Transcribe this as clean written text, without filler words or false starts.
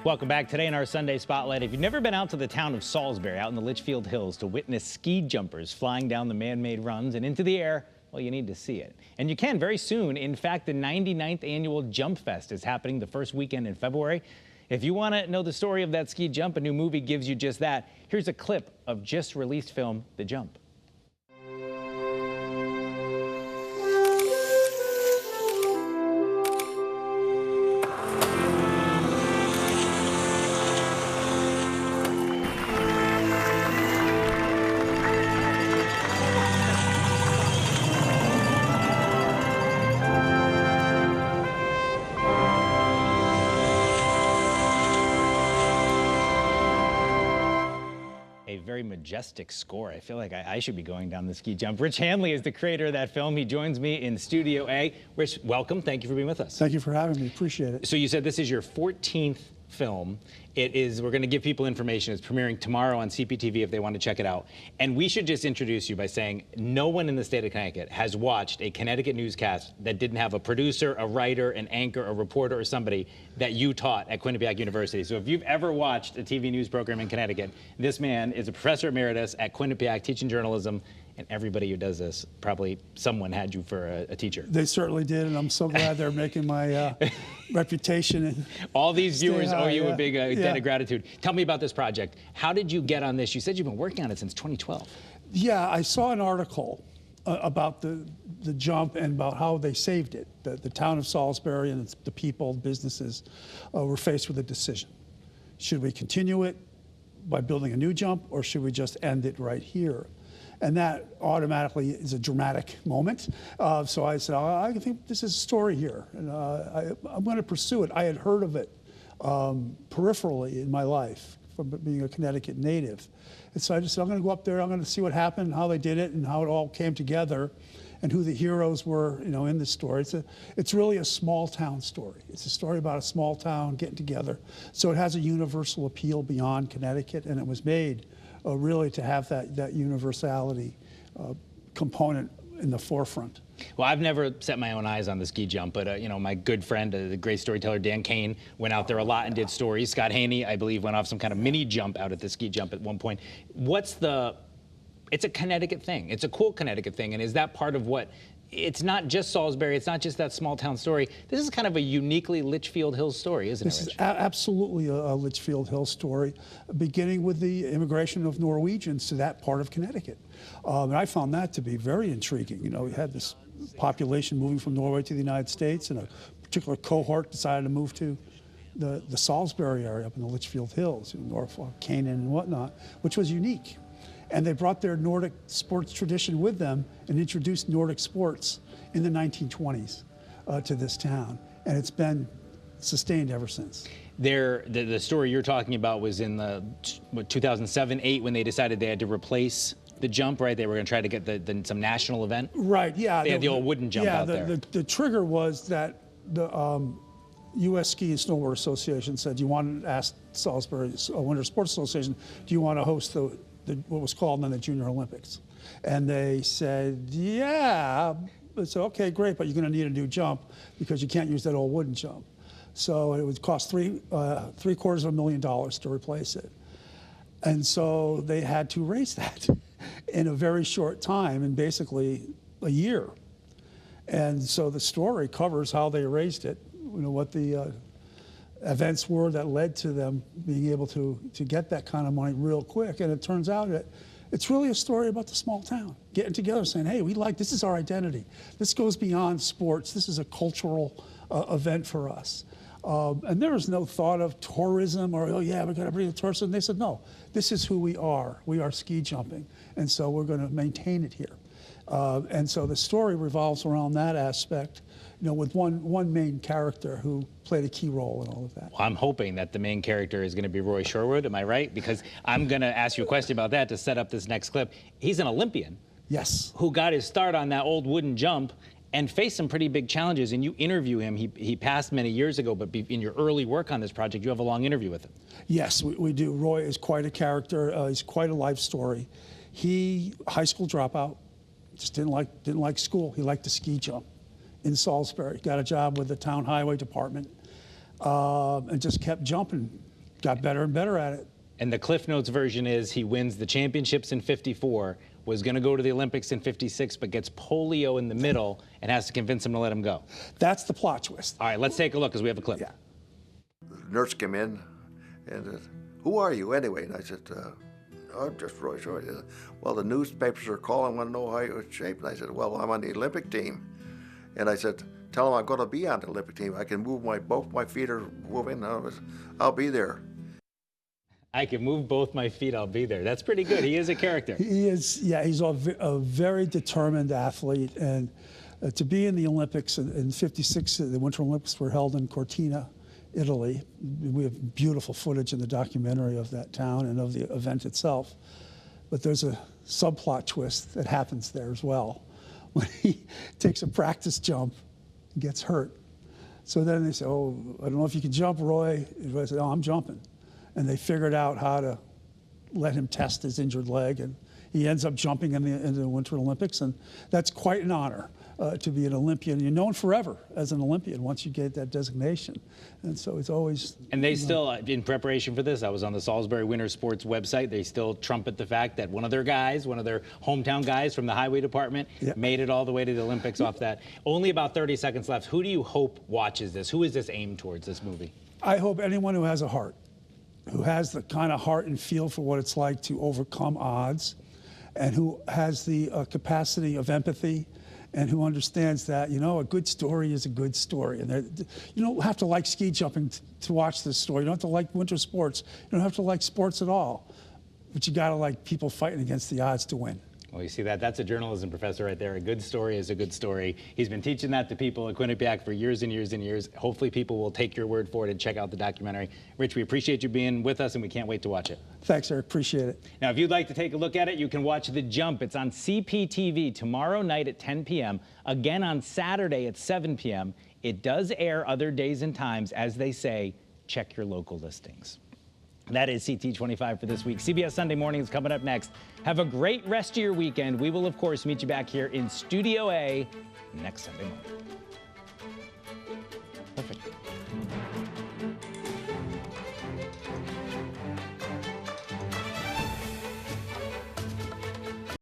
Welcome back. Today in our Sunday Spotlight, if you've never been out to the town of Salisbury, out in the Litchfield Hills, to witness ski jumpers flying down the man-made runs and into the air, well, you need to see it. And you can very soon. In fact, the 99th annual Jump Fest is happening the first weekend in February. If you want to know the story of that ski jump, a new movie gives you just that. Here's a clip of just released film, The Jump. A very majestic score. I feel like I should be going down the ski jump. Rich Hanley is the creator of that film. He joins me in Studio A. Rich, welcome. Thank you for being with us. Thank you for having me. Appreciate it. So you said this is your 14th film. We're going to give people information. It's premiering tomorrow on CPTV if they want to check it out. And we should just introduce you by saying no one in the state of Connecticut has watched a Connecticut newscast that didn't have a producer, a writer, an anchor, a reporter, or somebody that you taught at Quinnipiac University. So if you've ever watched a TV news program in Connecticut, this man is a professor emeritus at Quinnipiac teaching journalism. And everybody who does this, probably someone had you for a teacher. They certainly did, and I'm so glad they're making my reputation. And all these viewers owe you a big debt of gratitude. Tell me about this project. How did you get on this? You said you've been working on it since 2012. Yeah, I saw an article about the jump and about how they saved it. The town of Salisbury and the people, businesses, were faced with a decision. Should we continue it by building a new jump, or should we just end it right here? And that automatically is a dramatic moment. So I said, I think this is a story here, and I'm going to pursue it. I had heard of it peripherally in my life from being a Connecticut native. And so I just said, I'm going to go up there, I'm going to see what happened, how they did it, and how it all came together, and who the heroes were, in this story. It's really a small town story. It's a story about a small town getting together. So it has a universal appeal beyond Connecticut, and it was made really to have that universality component in the forefront. Well, I've never set my own eyes on the ski jump, but my good friend, the great storyteller Dan Kane, went out there a lot and did stories. Scott Haney, I believe, went off some kind of mini jump out at the ski jump at one point. It's a Connecticut thing. It's a cool Connecticut thing, and is that part of what? It's not just Salisbury. It's not just that small town story. This is kind of a uniquely Litchfield Hills story, isn't it, Rich? This is absolutely a Litchfield Hills story, beginning with the immigration of Norwegians to that part of Connecticut. And I found that to be very intriguing. We had this population moving from Norway to the United States, and a particular cohort decided to move to the Salisbury area up in the Litchfield Hills, Norfolk, Canaan, and whatnot, which was unique. And they brought their Nordic sports tradition with them and introduced Nordic sports in the 1920s to this town. And it's been sustained ever since. The story you're talking about was in the 2007-8 when they decided they had to replace the jump, right? They were going to try to get some national event. Right, yeah. They had the old wooden jump out there. The trigger was that the U.S. Ski and Snowboard Association said, you want to ask Salisbury Winter Sports Association, do you want to host what was called then the Junior Olympics? And they said, yeah. So, okay, great, but you're going to need a new jump because you can't use that old wooden jump. So it would cost $750,000 to replace it. And so they had to raise that in a very short time, in basically a year. And so the story covers how they raised it, what the events were that led to them being able to get that kind of money real quick. And it turns out that it's really a story about the small town getting together, saying, hey, this is our identity. This goes beyond sports. This is a cultural event for us. And there was no thought of tourism or, oh yeah, we got to bring the tourists in. They said, no, this is who we are. We are ski jumping. And so we're going to maintain it here. And so the story revolves around that aspect, with one main character who played a key role in all of that. Well, I'm hoping that the main character is going to be Roy Sherwood, am I right? Because I'm going to ask you a question about that to set up this next clip. He's an Olympian. Yes. Who got his start on that old wooden jump and faced some pretty big challenges. And you interview him. He passed many years ago, but in your early work on this project, you have a long interview with him. Yes, we do. Roy is quite a character. He's quite a life story. High school dropout, just didn't like school. He liked to ski jump in Salisbury. Got a job with the town highway department, and just kept jumping got better and better at it. And the Cliff Notes version is he wins the championships in 54, was going to go to the Olympics in 56, but gets polio in the middle and has to convince him to let him go. That's the plot twist. All right, let's take a look because we have a clip. Yeah. The nurse came in and who are you anyway? And I said, I'm just Roy Short. Well, the newspapers are calling, want to know how you're in shape. And I said, well, I'm on the Olympic team. And I said, tell them I'm going to be on the Olympic team. I can move both my feet are moving. I'll be there. I can move both my feet, I'll be there. That's pretty good. He is a character. He is, yeah, he's a very determined athlete. And to be in the Olympics in 56, the Winter Olympics were held in Cortina, Italy. We have beautiful footage in the documentary of that town and of the event itself. But there's a subplot twist that happens there as well. When he takes a practice jump and gets hurt. So then they say, oh, I don't know if you can jump, Roy. And Roy said, oh, I'm jumping. And they figured out how to let him test his injured leg, and he ends up jumping in the Winter Olympics, and that's quite an honor to be an Olympian. You're known forever as an Olympian once you get that designation, and so it's always. And they still, in preparation for this, I was on the Salisbury Winter Sports website. They still trumpet the fact that one of their guys, one of their hometown guys from the highway department, made it all the way to the Olympics off that. Only about 30 seconds left. Who do you hope watches this? Who is this aimed towards, this movie? I hope anyone who has a heart, who has the kind of heart and feel for what it's like to overcome odds, and who has the capacity of empathy, and who understands that, you know, a good story is a good story. And you don't have to like ski jumping to watch this story. You don't have to like winter sports. You don't have to like sports at all. But you got to like people fighting against the odds to win. Well, you see that? That's a journalism professor right there. A good story is a good story. He's been teaching that to people at Quinnipiac for years and years and years. Hopefully people will take your word for it and check out the documentary. Rich, we appreciate you being with us, and we can't wait to watch it. Thanks, Eric. Appreciate it. Now, if you'd like to take a look at it, you can watch The Jump. It's on CPTV tomorrow night at 10 p.m., again on Saturday at 7 p.m. It does air other days and times. As they say, check your local listings. That is CT25 for this week. CBS Sunday Morning is coming up next. Have a great rest of your weekend. We will, of course, meet you back here in Studio A next Sunday morning. Perfect.